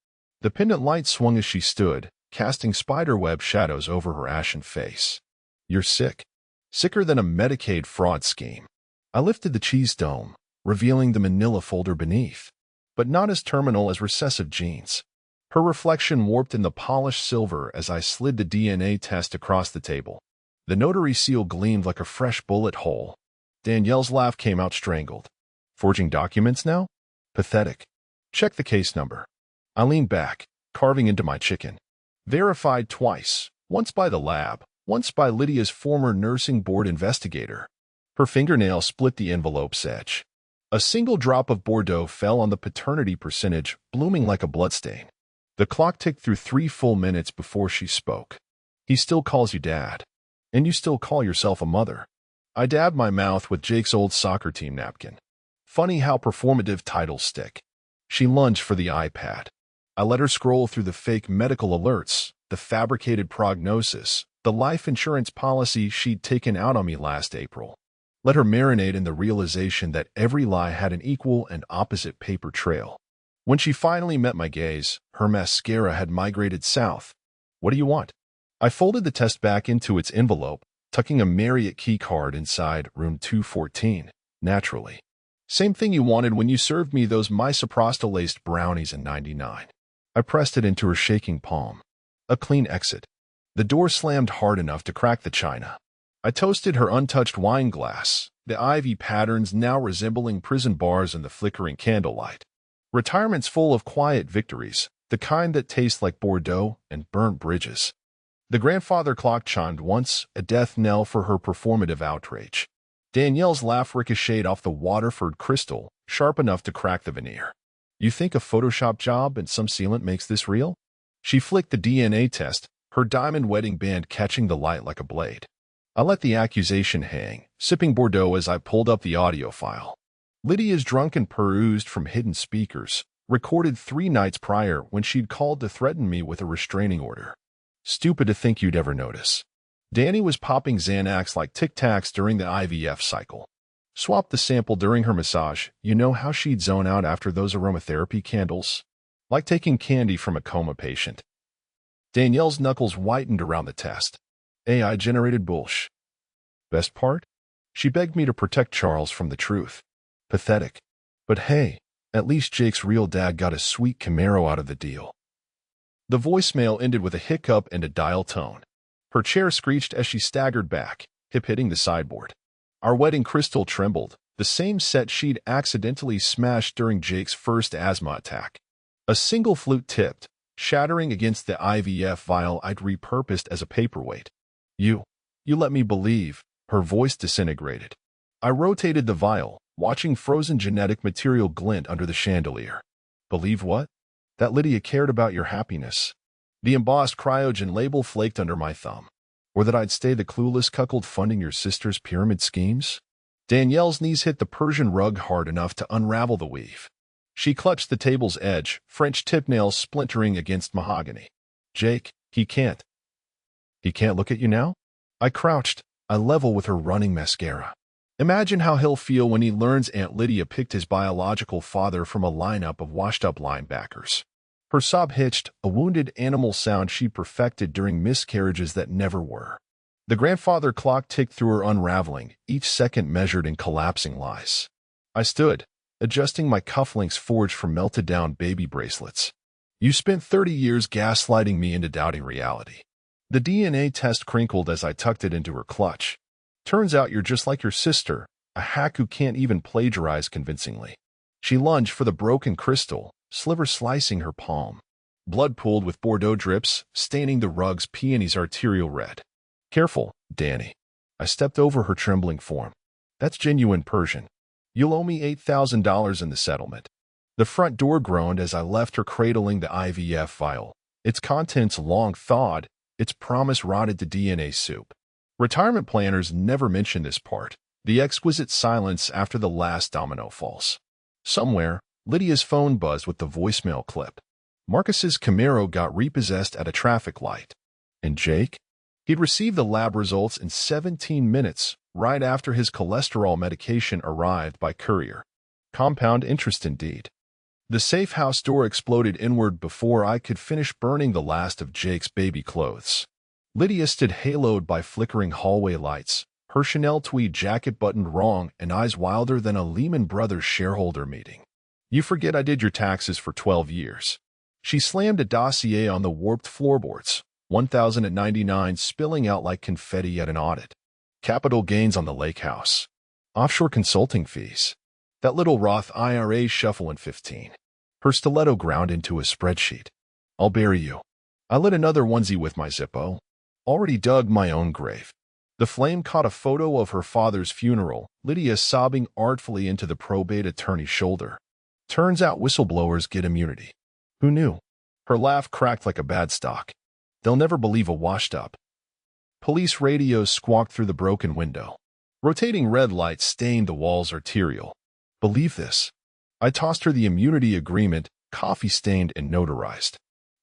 The pendant light swung as she stood, casting spiderweb shadows over her ashen face. You're sick. Sicker than a Medicaid fraud scheme. I lifted the cheese dome, revealing the manila folder beneath, but not as terminal as recessive genes. Her reflection warped in the polished silver as I slid the DNA test across the table. The notary seal gleamed like a fresh bullet hole. Danielle's laugh came out strangled. Forging documents now? Pathetic. Check the case number. I leaned back, carving into my chicken. Verified twice, once by the lab, once by Lydia's former nursing board investigator. Her fingernail split the envelope's edge. A single drop of Bordeaux fell on the paternity percentage, blooming like a bloodstain. The clock ticked through 3 full minutes before she spoke. He still calls you dad. And you still call yourself a mother. I dabbed my mouth with Jake's old soccer team napkin. Funny how performative titles stick. She lunged for the iPad. I let her scroll through the fake medical alerts, the fabricated prognosis, the life insurance policy she'd taken out on me last April. Let her marinate in the realization that every lie had an equal and opposite paper trail. When she finally met my gaze, her mascara had migrated south. What do you want? I folded the test back into its envelope, tucking a Marriott key card inside room 214, naturally. Same thing you wanted when you served me those misoprostol-laced brownies in '99. I pressed it into her shaking palm. A clean exit. The door slammed hard enough to crack the china. I toasted her untouched wine glass, the ivy patterns now resembling prison bars in the flickering candlelight. Retirement's full of quiet victories, the kind that taste like Bordeaux and burnt bridges. The grandfather clock chimed once, a death knell for her performative outrage. Danielle's laugh ricocheted off the Waterford crystal, sharp enough to crack the veneer. You think a Photoshop job and some sealant makes this real? She flicked the DNA test, her diamond wedding band catching the light like a blade. I let the accusation hang, sipping Bordeaux as I pulled up the audio file. Lydia's drunken perused from hidden speakers, recorded 3 nights prior when she'd called to threaten me with a restraining order. Stupid to think you'd ever notice. Danny was popping Xanax like Tic Tacs during the IVF cycle. Swapped the sample during her massage. You know how she'd zone out after those aromatherapy candles? Like taking candy from a coma patient. Danielle's knuckles whitened around the test. AI-generated bullsh. Best part? She begged me to protect Charles from the truth. Pathetic. But hey, at least Jake's real dad got a sweet Camaro out of the deal. The voicemail ended with a hiccup and a dial tone. Her chair screeched as she staggered back, hip hitting the sideboard. Our wedding crystal trembled, the same set she'd accidentally smashed during Jake's first asthma attack. A single flute tipped, shattering against the IVF vial I'd repurposed as a paperweight. You let me believe, her voice disintegrated. I rotated the vial, watching frozen genetic material glint under the chandelier. Believe what? That Lydia cared about your happiness. The embossed cryogen label flaked under my thumb. Or that I'd stay the clueless cuckold funding your sister's pyramid schemes? Danielle's knees hit the Persian rug hard enough to unravel the weave. She clutched the table's edge, French tip nails splintering against mahogany. Jake, he can't. He can't look at you now? I crouched, eye level with her running mascara. Imagine how he'll feel when he learns Aunt Lydia picked his biological father from a lineup of washed-up linebackers. Her sob hitched, a wounded animal sound she perfected during miscarriages that never were. The grandfather clock ticked through her unraveling, each second measured in collapsing lies. I stood, adjusting my cufflinks forged from melted-down baby bracelets. You spent 30 years gaslighting me into doubting reality. The DNA test crinkled as I tucked it into her clutch. Turns out you're just like your sister, a hack who can't even plagiarize convincingly. She lunged for the broken crystal, sliver slicing her palm. Blood pooled with Bordeaux drips, staining the rug's peony's arterial red. Careful, Danny. I stepped over her trembling form. That's genuine Persian. You'll owe me $8,000 in the settlement. The front door groaned as I left her cradling the IVF vial, its contents long thawed, its promise rotted to DNA soup. Retirement planners never mention this part, the exquisite silence after the last domino falls. Somewhere, Lydia's phone buzzed with the voicemail clip. Marcus's Camaro got repossessed at a traffic light. And Jake? He'd received the lab results in 17 minutes, right after his cholesterol medication arrived by courier. Compound interest indeed. The safe house door exploded inward before I could finish burning the last of Jake's baby clothes. Lydia stood haloed by flickering hallway lights, her Chanel tweed jacket buttoned wrong and eyes wilder than a Lehman Brothers shareholder meeting. You forget I did your taxes for 12 years. She slammed a dossier on the warped floorboards, 1,099 spilling out like confetti at an audit. Capital gains on the lake house. Offshore consulting fees. That little Roth IRA shuffle in 15. Her stiletto ground into a spreadsheet. I'll bury you. I lit another onesie with my Zippo. Already dug my own grave. The flame caught a photo of her father's funeral, Lydia sobbing artfully into the probate attorney's shoulder. Turns out whistleblowers get immunity. Who knew? Her laugh cracked like a bad stock. They'll never believe a washed-up. Police radios squawked through the broken window. Rotating red lights stained the walls arterial. Believe this. I tossed her the immunity agreement, coffee-stained and notarized.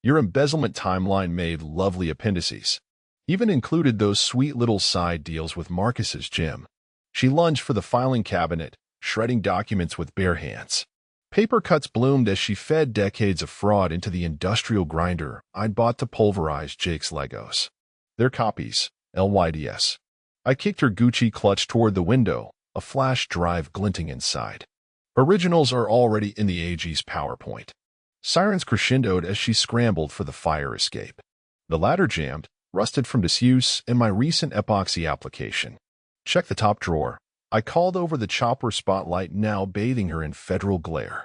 Your embezzlement timeline made lovely appendices. Even included those sweet little side deals with Marcus's gym. She lunged for the filing cabinet, shredding documents with bare hands. Paper cuts bloomed as she fed decades of fraud into the industrial grinder I'd bought to pulverize Jake's Legos. Their copies, LYDS. I kicked her Gucci clutch toward the window, a flash drive glinting inside. Originals are already in the AG's PowerPoint. Sirens crescendoed as she scrambled for the fire escape. The ladder jammed, rusted from disuse, and my recent epoxy application. Check the top drawer. I called over the chopper spotlight, now bathing her in federal glare.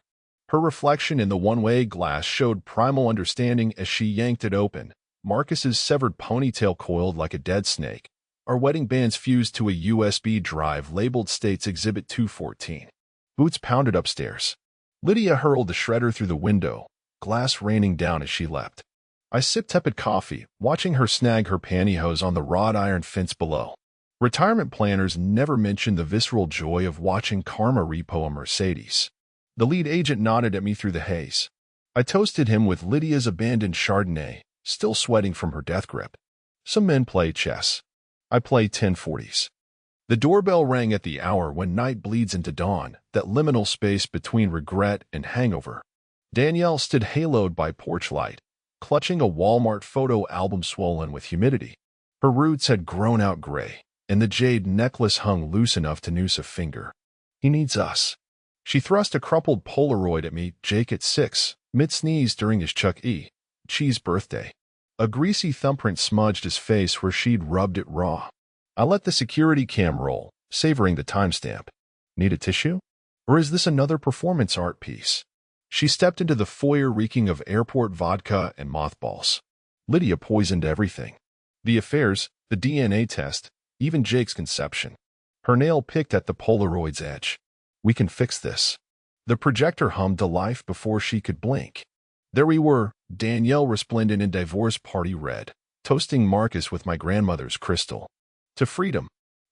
Her reflection in the one-way glass showed primal understanding as she yanked it open. Marcus's severed ponytail coiled like a dead snake. Our wedding bands fused to a USB drive labeled States Exhibit 214. Boots pounded upstairs. Lydia hurled the shredder through the window, glass raining down as she leapt. I sipped tepid coffee, watching her snag her pantyhose on the wrought iron fence below. Retirement planners never mention the visceral joy of watching karma repo a Mercedes. The lead agent nodded at me through the haze. I toasted him with Lydia's abandoned Chardonnay, still sweating from her death grip. Some men play chess. I play 1040s. The doorbell rang at the hour when night bleeds into dawn, that liminal space between regret and hangover. Danielle stood haloed by porch light, clutching a Walmart photo album swollen with humidity. Her roots had grown out gray, and the jade necklace hung loose enough to noose a finger. He needs us. She thrust a crumpled Polaroid at me, Jake at 6, mid-sneeze during his Chuck E. Cheese birthday. A greasy thumbprint smudged his face where she'd rubbed it raw. I let the security cam roll, savoring the timestamp. Need a tissue? Or is this another performance art piece? She stepped into the foyer reeking of airport vodka and mothballs. Lydia poisoned everything. The affairs, the DNA test, even Jake's conception. Her nail picked at the Polaroid's edge. We can fix this. The projector hummed to life before she could blink. There we were, Danielle resplendent in divorce party red, toasting Marcus with my grandmother's crystal. To freedom.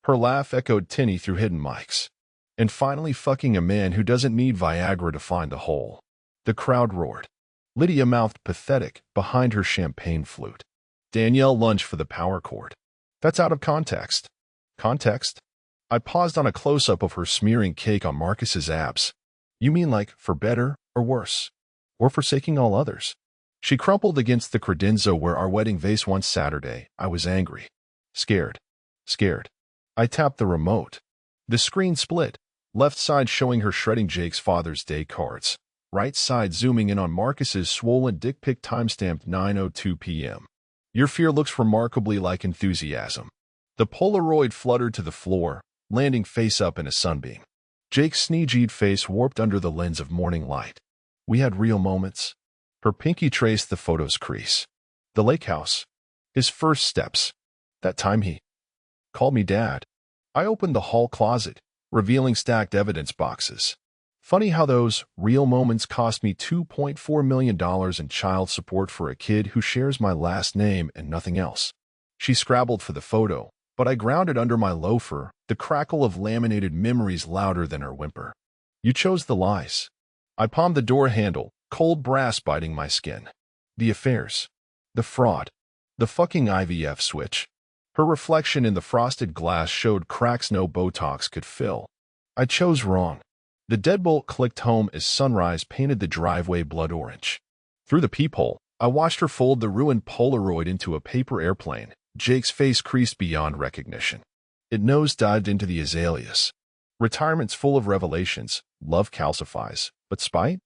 Her laugh echoed tinny through hidden mics. And finally fucking a man who doesn't need Viagra to find the hole. The crowd roared. Lydia mouthed pathetic behind her champagne flute. Danielle lunged for the power cord. That's out of context. Context? I paused on a close-up of her smearing cake on Marcus's abs. You mean like for better or worse? Or forsaking all others? She crumpled against the credenza where our wedding vase once Saturday. I was angry. Scared. I tapped the remote. The screen split, left side showing her shredding Jake's Father's Day cards, right side zooming in on Marcus's swollen dick pic timestamped 9:02 p.m. Your fear looks remarkably like enthusiasm. The Polaroid fluttered to the floor, landing face up in a sunbeam. Jake's sneegeed face warped under the lens of morning light. We had real moments. Her pinky traced the photo's crease. The lake house. His first steps. That time he called me Dad. I opened the hall closet, revealing stacked evidence boxes. Funny how those real moments cost me $2.4 million in child support for a kid who shares my last name and nothing else. She scrabbled for the photo, but I ground it under my loafer, the crackle of laminated memories louder than her whimper. You chose the lies. I palmed the door handle, cold brass biting my skin. The affairs. The fraud. The fucking IVF switch. Her reflection in the frosted glass showed cracks no Botox could fill. I chose wrong. The deadbolt clicked home as sunrise painted the driveway blood orange. Through the peephole, I watched her fold the ruined Polaroid into a paper airplane, Jake's face creased beyond recognition. It nose-dived into the azaleas. Retirement's full of revelations, love calcifies, but spite?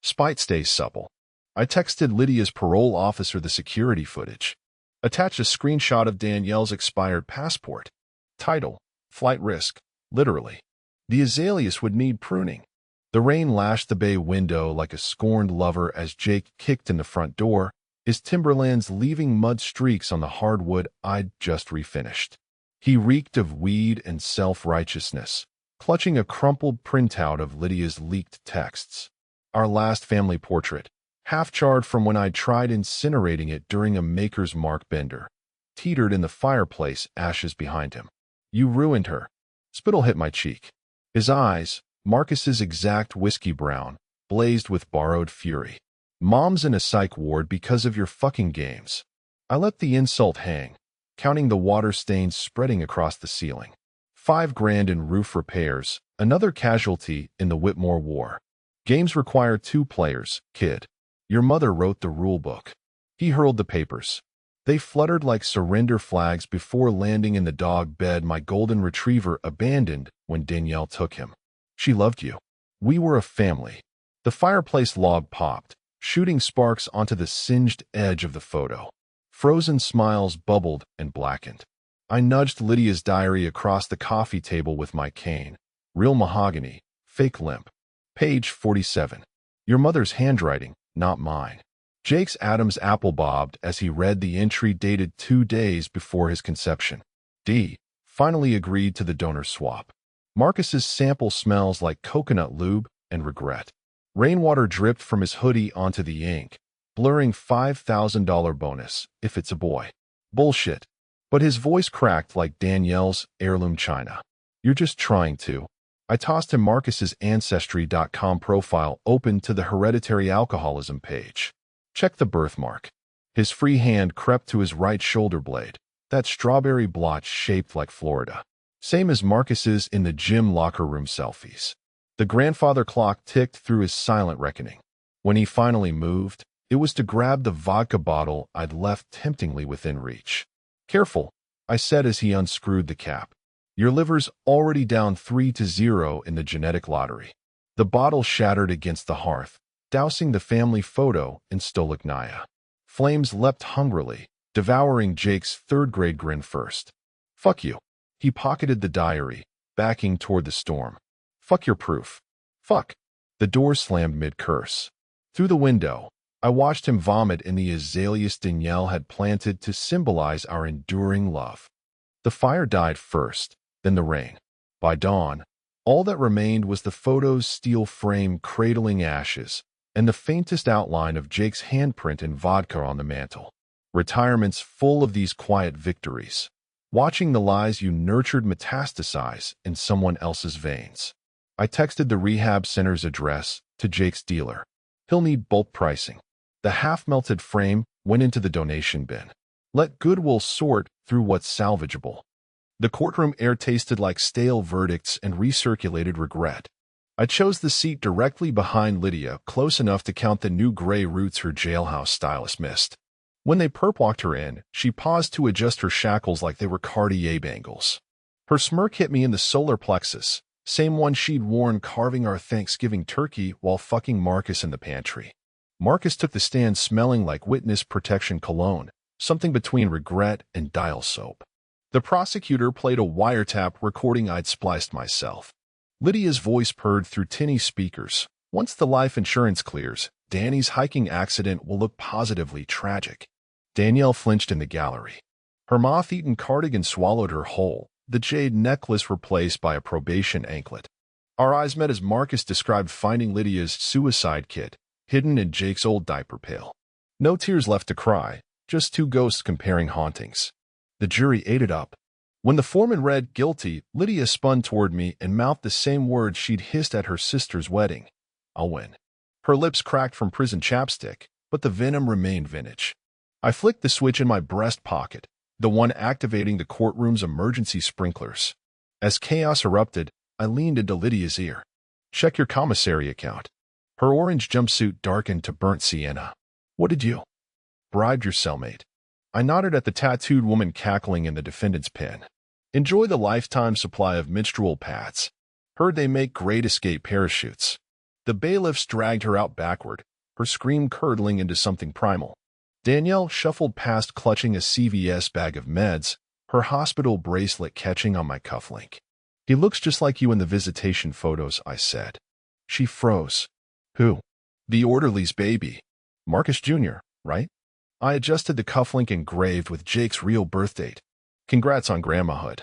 Spite stays supple. I texted Lydia's parole officer the security footage. Attached a screenshot of Danielle's expired passport. Title, Flight Risk, literally. The azaleas would need pruning. The rain lashed the bay window like a scorned lover as Jake kicked in the front door, his Timberlands leaving mud streaks on the hardwood I'd just refinished. He reeked of weed and self-righteousness, clutching a crumpled printout of Lydia's leaked texts. Our last family portrait, half-charred from when I'd tried incinerating it during a Maker's Mark bender, teetered in the fireplace, ashes behind him. You ruined her. Spittle hit my cheek. His eyes, Marcus's exact whiskey brown, blazed with borrowed fury. Mom's in a psych ward because of your fucking games. I let the insult hang, counting the water stains spreading across the ceiling. $5,000 in roof repairs, another casualty in the Whitmore War. Games require 2 players, kid. Your mother wrote the rule book. He hurled the papers. They fluttered like surrender flags before landing in the dog bed my golden retriever abandoned when Danielle took him. She loved you. We were a family. The fireplace log popped, shooting sparks onto the singed edge of the photo. Frozen smiles bubbled and blackened. I nudged Lydia's diary across the coffee table with my cane. Real mahogany, fake limp. Page 47. Your mother's handwriting, not mine. Jake's Adam's apple bobbed as he read the entry dated 2 days before his conception. D. Finally agreed to the donor swap. Marcus's sample smells like coconut lube and regret. Rainwater dripped from his hoodie onto the ink, blurring $5,000 bonus if it's a boy. Bullshit. But his voice cracked like Danielle's heirloom china. You're just trying to. I tossed him Marcus's Ancestry.com profile open to the hereditary alcoholism page. Check the birthmark. His free hand crept to his right shoulder blade, that strawberry blotch shaped like Florida. Same as Marcus's in the gym locker room selfies. The grandfather clock ticked through his silent reckoning. When he finally moved, it was to grab the vodka bottle I'd left temptingly within reach. Careful, I said as he unscrewed the cap. Your liver's already down 3-0 in the genetic lottery. The bottle shattered against the hearth, dousing the family photo in stalagmite. Flames leapt hungrily, devouring Jake's third-grade grin first. Fuck you. He pocketed the diary, backing toward the storm. Fuck your proof. Fuck. The door slammed mid-curse. Through the window, I watched him vomit in the azaleas Danielle had planted to symbolize our enduring love. The fire died first, then the rain. By dawn, all that remained was the photo's steel frame cradling ashes and the faintest outline of Jake's handprint in vodka on the mantel. Retirement's full of these quiet victories, watching the lies you nurtured metastasize in someone else's veins. I texted the rehab center's address to Jake's dealer. He'll need bulk pricing. The half-melted frame went into the donation bin. Let Goodwill sort through what's salvageable. The courtroom air tasted like stale verdicts and recirculated regret. I chose the seat directly behind Lydia, close enough to count the new gray roots her jailhouse stylist missed. When they perp-walked her in, she paused to adjust her shackles like they were Cartier bangles. Her smirk hit me in the solar plexus, same one she'd worn carving our Thanksgiving turkey while fucking Marcus in the pantry. Marcus took the stand smelling like witness protection cologne, something between regret and dial soap. The prosecutor played a wiretap recording I'd spliced myself. Lydia's voice purred through tinny speakers. Once the life insurance clears, Danny's hiking accident will look positively tragic. Danielle flinched in the gallery. Her moth-eaten cardigan swallowed her whole, the jade necklace replaced by a probation anklet. Our eyes met as Marcus described finding Lydia's suicide kit, hidden in Jake's old diaper pail. No tears left to cry, just 2 ghosts comparing hauntings. The jury ate it up. When the foreman read guilty, Lydia spun toward me and mouthed the same words she'd hissed at her sister's wedding. I'll win. Her lips cracked from prison chapstick, but the venom remained vintage. I flicked the switch in my breast pocket, the one activating the courtroom's emergency sprinklers. As chaos erupted, I leaned into Lydia's ear. Check your commissary account. Her orange jumpsuit darkened to burnt sienna. What did you? Bribed your cellmate. I nodded at the tattooed woman cackling in the defendant's pen. Enjoy the lifetime supply of menstrual pads. Heard they make great escape parachutes. The bailiffs dragged her out backward, her scream curdling into something primal. Danielle shuffled past clutching a CVS bag of meds, her hospital bracelet catching on my cufflink. He looks just like you in the visitation photos, I said. She froze. Who? The orderly's baby. Marcus Jr., right? I adjusted the cufflink engraved with Jake's real birth date. Congrats on grandmahood.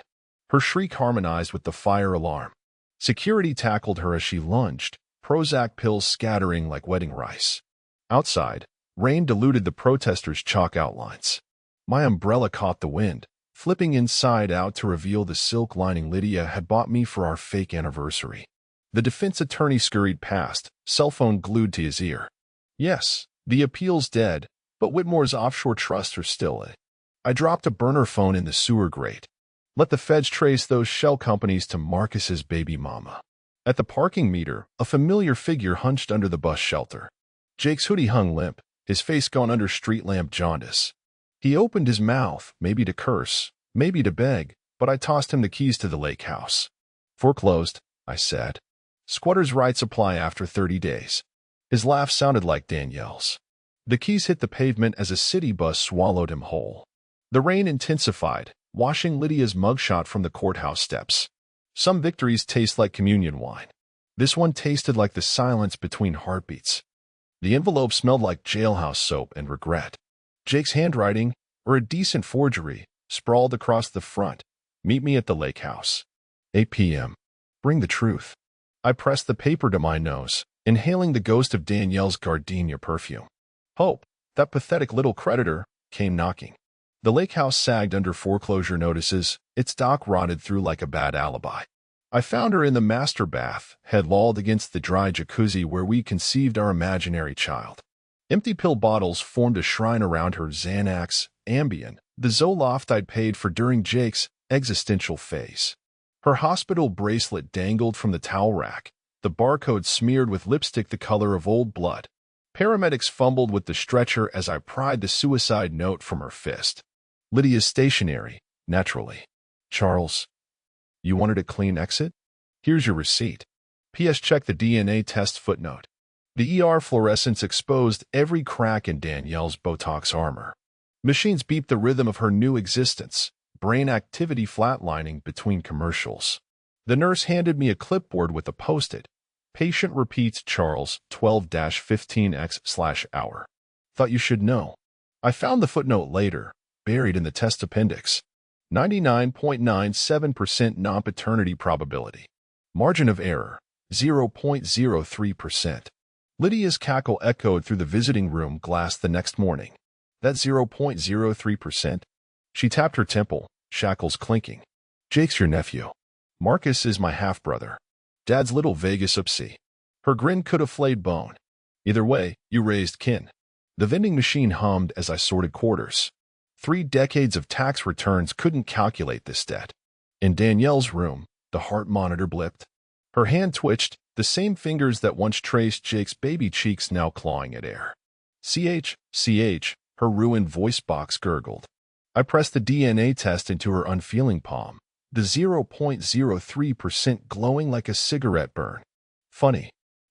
Her shriek harmonized with the fire alarm. Security tackled her as she lunged, Prozac pills scattering like wedding rice. Outside, rain diluted the protesters' chalk outlines. My umbrella caught the wind, flipping inside out to reveal the silk lining Lydia had bought me for our fake anniversary. The defense attorney scurried past, cell phone glued to his ear. Yes, the appeal's dead, but Whitmore's offshore trusts are still it. I dropped a burner phone in the sewer grate. Let the feds trace those shell companies to Marcus's baby mama. At the parking meter, a familiar figure hunched under the bus shelter. Jake's hoodie hung limp, his face gone under street lamp jaundice. He opened his mouth, maybe to curse, maybe to beg, but I tossed him the keys to the lake house. Foreclosed, I said. Squatter's rights apply after 30 days. His laugh sounded like Danielle's. The keys hit the pavement as a city bus swallowed him whole. The rain intensified, washing Lydia's mugshot from the courthouse steps. Some victories taste like communion wine. This one tasted like the silence between heartbeats. The envelope smelled like jailhouse soap and regret. Jake's handwriting, or a decent forgery, sprawled across the front. Meet me at the lake house. 8 p.m. Bring the truth. I pressed the paper to my nose, inhaling the ghost of Danielle's gardenia perfume. Hope, that pathetic little creditor, came knocking. The lake house sagged under foreclosure notices, its dock rotted through like a bad alibi. I found her in the master bath, head lolled against the dry jacuzzi where we conceived our imaginary child. Empty pill bottles formed a shrine around her: Xanax, Ambien, the Zoloft I'd paid for during Jake's existential phase. Her hospital bracelet dangled from the towel rack, the barcode smeared with lipstick the color of old blood. Paramedics fumbled with the stretcher as I pried the suicide note from her fist. Lydia's stationery, naturally. Charles, you wanted a clean exit? Here's your receipt. P.S. Check the DNA test footnote. The ER fluorescence exposed every crack in Danielle's Botox armor. Machines beeped the rhythm of her new existence, brain activity flatlining between commercials. The nurse handed me a clipboard with a post-it. Patient repeats Charles 12-15x/hour. Thought you should know. I found the footnote later, buried in the test appendix. 99.97% non-paternity probability. Margin of error, 0.03%. Lydia's cackle echoed through the visiting room glass the next morning. That's 0.03%. She tapped her temple, shackles clinking. Jake's your nephew. Marcus is my half-brother. Dad's little Vegas upsie. Her grin could have flayed bone. Either way, you raised kin. The vending machine hummed as I sorted quarters. 3 decades of tax returns couldn't calculate this debt. In Danielle's room, the heart monitor blipped. Her hand twitched, the same fingers that once traced Jake's baby cheeks now clawing at air. CH, her ruined voice box gurgled. I pressed the DNA test into her unfeeling palm, the 0.03% glowing like a cigarette burn. Funny.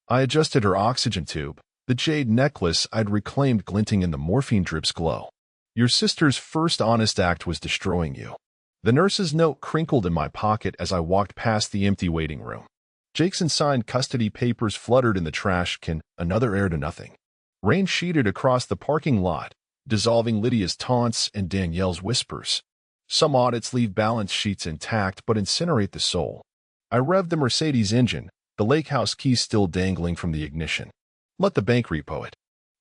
I adjusted her oxygen tube, the jade necklace I'd reclaimed glinting in the morphine drip's glow. Your sister's first honest act was destroying you. The nurse's note crinkled in my pocket as I walked past the empty waiting room. Jake's unsigned custody papers fluttered in the trash can, another heir to nothing. Rain sheeted across the parking lot, dissolving Lydia's taunts and Danielle's whispers. Some audits leave balance sheets intact but incinerate the soul. I revved the Mercedes engine, the lake house key still dangling from the ignition. Let the bank repo it.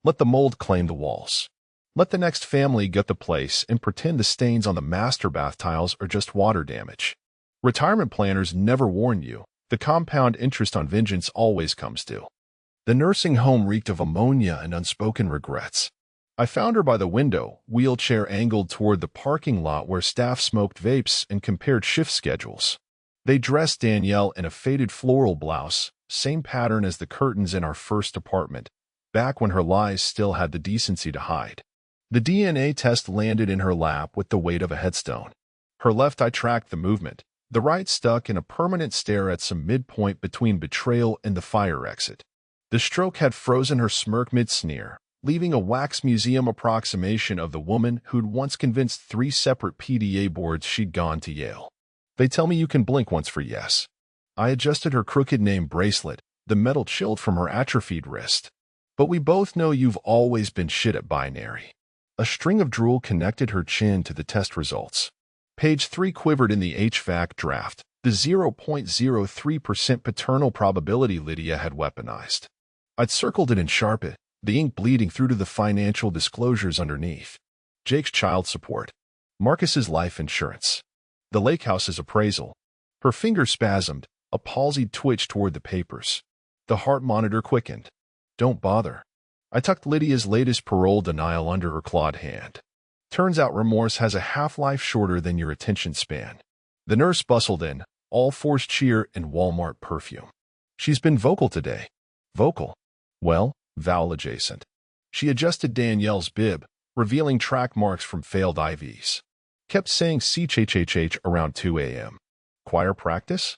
Let the mold claim the walls. Let the next family gut the place and pretend the stains on the master bath tiles are just water damage. Retirement planners never warn you. The compound interest on vengeance always comes due. The nursing home reeked of ammonia and unspoken regrets. I found her by the window, wheelchair angled toward the parking lot where staff smoked vapes and compared shift schedules. They dressed Danielle in a faded floral blouse, same pattern as the curtains in our first apartment, back when her lies still had the decency to hide. The DNA test landed in her lap with the weight of a headstone. Her left eye tracked the movement, the right stuck in a permanent stare at some midpoint between betrayal and the fire exit. The stroke had frozen her smirk mid-sneer, leaving a wax museum approximation of the woman who'd once convinced 3 separate PDA boards she'd gone to Yale. They tell me you can blink once for yes. I adjusted her crooked name bracelet, the metal chilled from her atrophied wrist. But we both know you've always been shit at binary. A string of drool connected her chin to the test results. Page 3 quivered in the HVAC draft, the 0.03% paternal probability Lydia had weaponized. I'd circled it in Sharpit, the ink bleeding through to the financial disclosures underneath. Jake's child support. Marcus's life insurance. The lake house's appraisal. Her finger spasmed, a palsied twitch toward the papers. The heart monitor quickened. Don't bother. I tucked Lydia's latest parole denial under her clawed hand. Turns out remorse has a half-life shorter than your attention span. The nurse bustled in, all forced cheer and Walmart perfume. She's been vocal today. Vocal. Well, vowel adjacent. She adjusted Danielle's bib, revealing track marks from failed IVs. Kept saying CHHH around 2 a.m. Choir practice?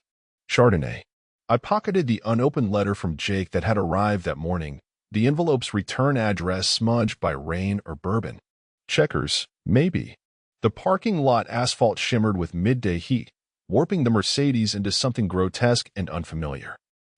Chardonnay. I pocketed the unopened letter from Jake that had arrived that morning, The envelope's return address smudged by rain or bourbon. Checkers, maybe. The parking lot asphalt shimmered with midday heat, warping the Mercedes into something grotesque and unfamiliar.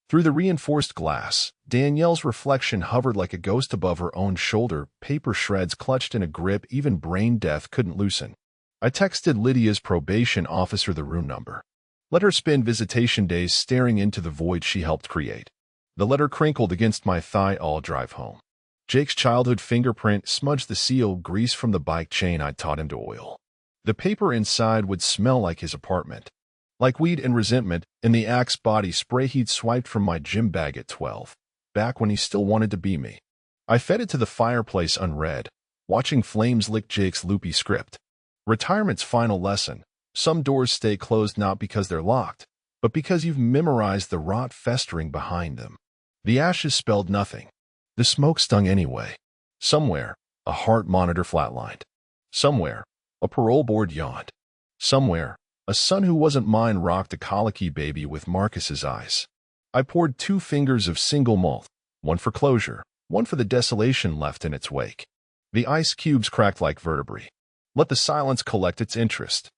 Through the reinforced glass, Danielle's reflection hovered like a ghost above her own shoulder, paper shreds clutched in a grip even brain death couldn't loosen. I texted Lydia's probation officer the room number. Let her spend visitation days staring into the void she helped create. The letter crinkled against my thigh all drive home. Jake's childhood fingerprint smudged the seal, grease from the bike chain I'd taught him to oil. The paper inside would smell like his apartment. Like weed and resentment, in the Axe body spray he'd swiped from my gym bag at 12, back when he still wanted to be me. I fed it to the fireplace unread, watching flames lick Jake's loopy script. Retirement's final lesson: some doors stay closed not because they're locked, but because you've memorized the rot festering behind them. The ashes spelled nothing. The smoke stung anyway. Somewhere, a heart monitor flatlined. Somewhere, a parole board yawned. Somewhere, a son who wasn't mine rocked a colicky baby with Marcus's eyes. I poured 2 fingers of single malt, one for closure, one for the desolation left in its wake. The ice cubes cracked like vertebrae. Let the silence collect its interest.